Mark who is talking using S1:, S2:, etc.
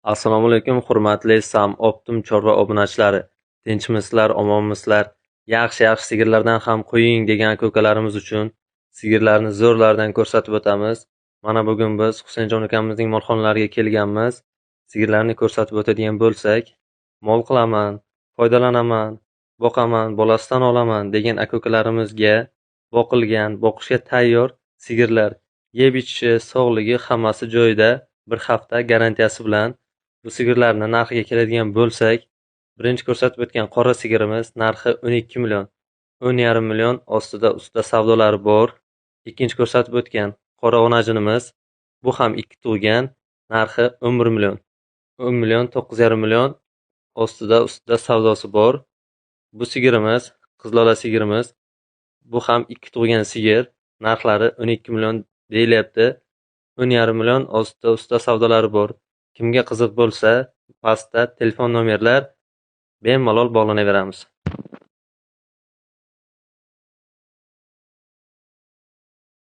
S1: Assalomu alaykum, hurmatli Sam Optim chorva obunachilari. Tinchmisizlar, omonmisizlar? Yaxshi sigirlardan ham qo'ying degan ko'kalarimiz uchun sigirlarni zo'rlardan ko'rsatib o'tamiz. Mana bugun biz Husaynjon akamizning molxonalariga kelganmiz. Sigirlarni ko'rsatib o'tadigan bo'lsak, mol qilaman, foydalanaman, boqaman, bolasidan olaman degan aka-ukalarimizga boqilgan, boqishga tayyor sigirlar, yeb-ichishi, sog'ligi hammasi joyida, bir hafta garantiyasi bilan. Bu sigirlarni narxiga keladigan bo'lsak, birinchi ko'rsatib o'tgan qora sigirimiz narxi 12 million, 10,5 million ustida savdolari bor. Ikkinchi ko'rsatib o'tgan qora onajinimiz, bu ham 2 tug'gan, narxi 11 million, 10 million, 9,5 million ustida savdosi bor. Bu sigirimiz, qizlola sigirimiz, bu ham 2 tug'gan sigir, narxlari 12 million deyilyapti. 10,5 million ustida savdolari bor. Kimga qiziq bo'lsa, pastda telefon nomerlar, bemalol bog'lanaveramiz.